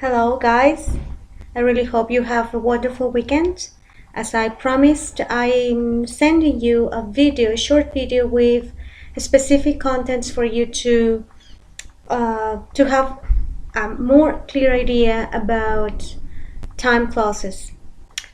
Hello guys, I really hope you have a wonderful weekend. As I promised, I'm sending you a short video with specific contents for you to have a more clear idea about time clauses.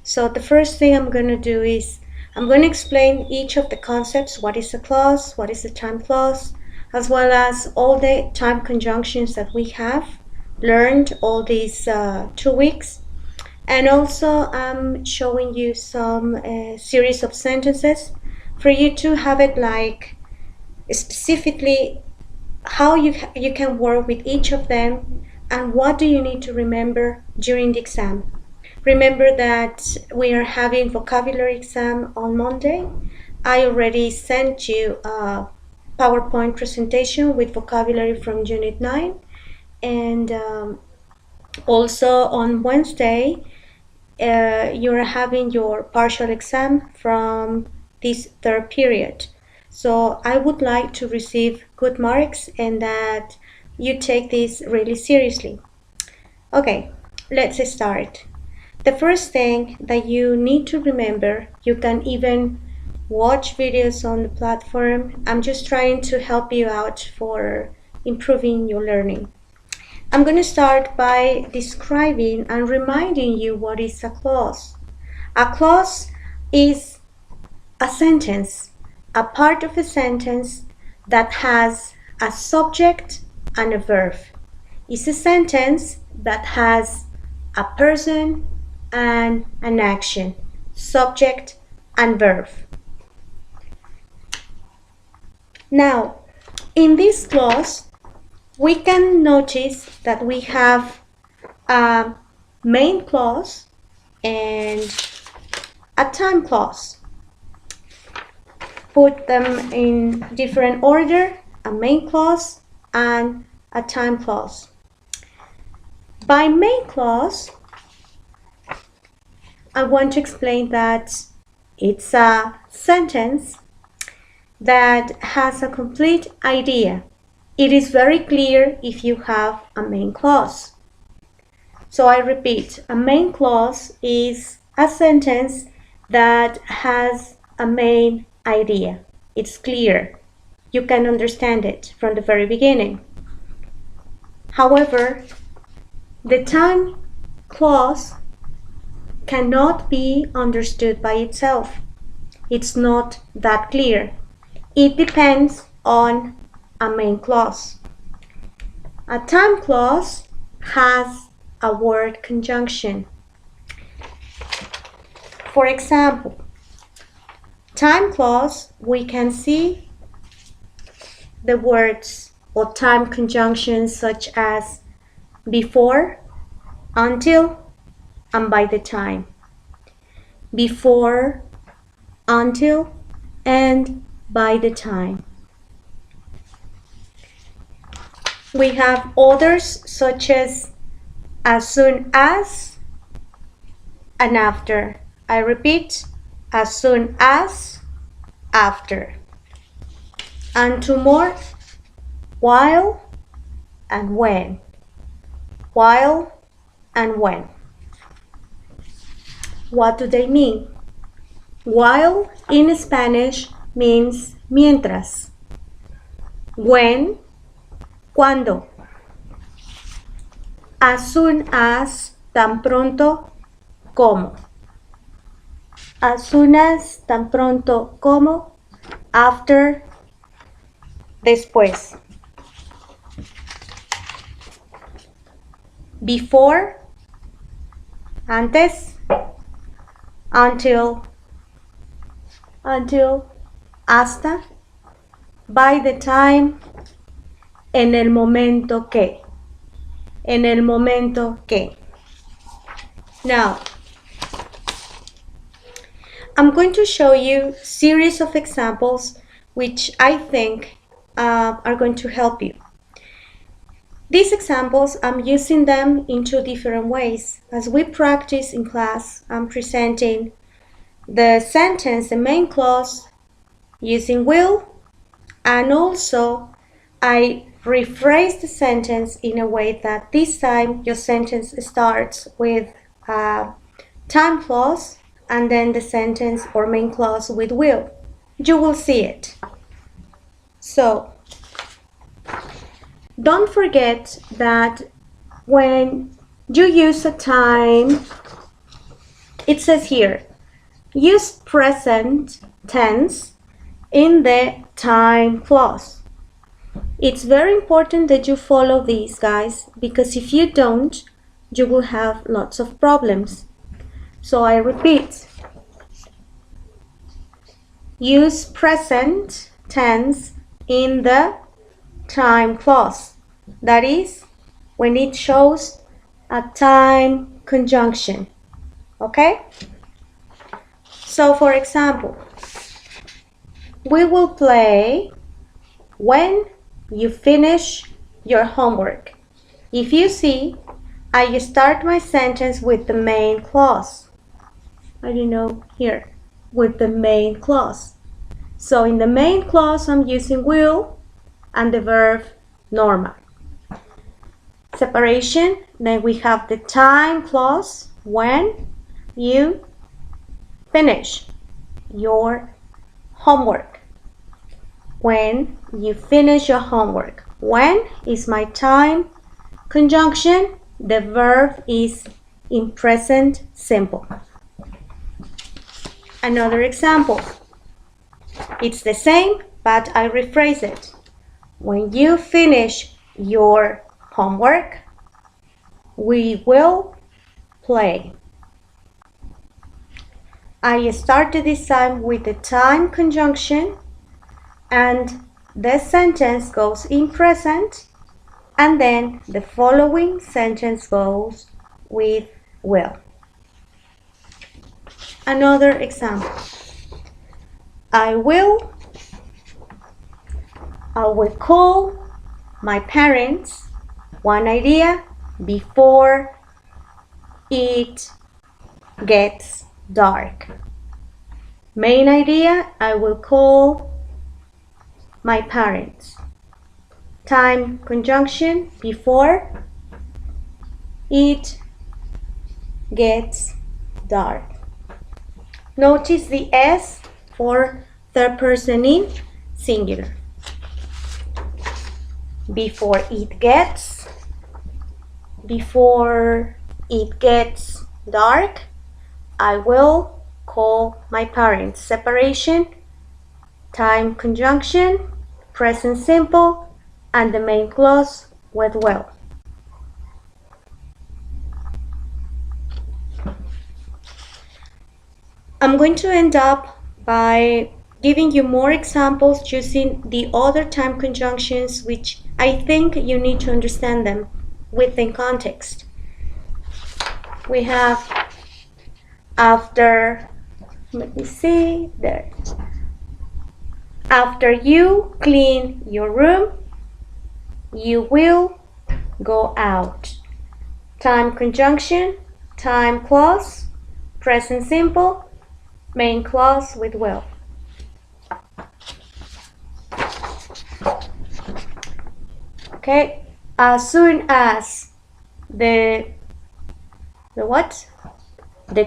So the first thing I'm going to do is I'm going to explain each of the concepts, what is a clause, what is a time clause, as well as all the time conjunctions that we have learned all these 2 weeks. And also I'm showing you some series of sentences for you to have it like specifically how you can work with each of them and what do you need to remember during the exam. Remember that we are having vocabulary exam on Monday. I already sent you a PowerPoint presentation with vocabulary from Unit 9, and also on Wednesday you're having your partial exam from this third period. So I would like to receive good marks and that you take this really seriously. Okay, let's start. The first thing that you need to remember, you can even watch videos on the platform. I'm just trying to help you out for improving your learning. I'm going to start by describing and reminding you what is a clause. A clause is a sentence, a part of a sentence that has a subject and a verb. It's a sentence that has a person and an action, subject and verb. Now, in this clause, we can notice that we have a main clause and a time clause. Put them in different order, a main clause and a time clause. By main clause, I want to explain that it's a sentence that has a complete idea. It is very clear if you have a main clause. So I repeat, a main clause is a sentence that has a main idea. It's clear. You can understand it from the very beginning. However, the time clause cannot be understood by itself. It's not that clear. It depends on a main clause. A time clause has a word conjunction. For example, time clause, we can see the words or time conjunctions such as before, until, and by the time. Before, until, and by the time. We have others such as soon as and after. I repeat, as soon as, after. And two more, while and when. While and when. What do they mean? While in Spanish means mientras. When, cuando. As soon as, tan pronto como. As soon as, tan pronto como. After, después. Before, antes. Until, hasta. By the time, en el momento que. En el momento que. Now, I'm going to show you a series of examples which I think are going to help you. These examples, I'm using them in two different ways. As we practice in class, I'm presenting the sentence, the main clause, using will, and also I rephrase the sentence in a way that this time your sentence starts with a time clause and then the sentence or main clause with will. You will see it. So don't forget that when you use a time, it says here, use present tense in the time clause. It's very important that you follow these, guys, because if you don't, you will have lots of problems. So I repeat, use present tense in the time clause. That is, when it shows a time conjunction. Okay? So for example, we will play when you finish your homework. If you see, I start my sentence with the main clause. I don't know, here, with the main clause. So in the main clause, I'm using will and the verb normal. Separation, then we have the time clause when you finish your homework. When you finish your homework. When is my time conjunction. The verb is in present simple. Another example. It's the same, but I rephrase it. When you finish your homework, we will play. I started this time with the time conjunction and the sentence goes in present and then the following sentence goes with will. Another example. I will call my parents. One idea, before it gets dark. Main idea, I will call my parents. Time conjunction, before it gets dark. Notice the S for third person in singular. Before it gets dark, I will call my parents. Separation, time conjunction, present simple, and the main clause with will. I'm going to end up by giving you more examples using the other time conjunctions, which I think you need to understand them within context. We have after, let me see, there. After you clean your room, you will go out. Time conjunction, time clause, present simple, main clause with will. Okay, as soon as the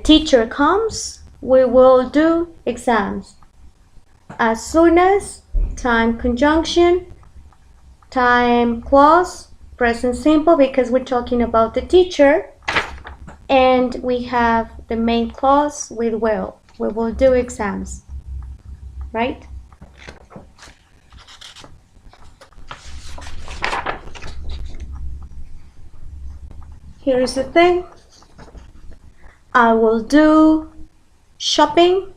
teacher comes, we will do exams. As soon as, time conjunction, time clause, present simple, because we're talking about the teacher, and we have the main clause with will. We will do exams, right? Here is the thing. I will do shopping,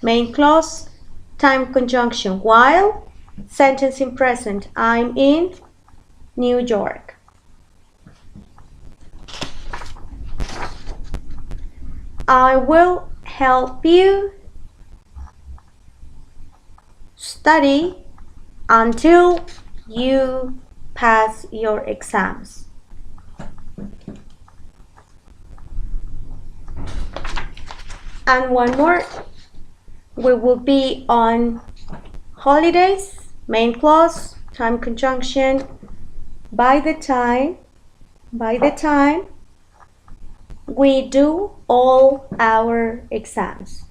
main clause, time conjunction, while, sentence in present, I'm in New York. I will help you study until you pass your exams. And one more, we will be on holidays, main clause, time conjunction, by the time we do all our exams.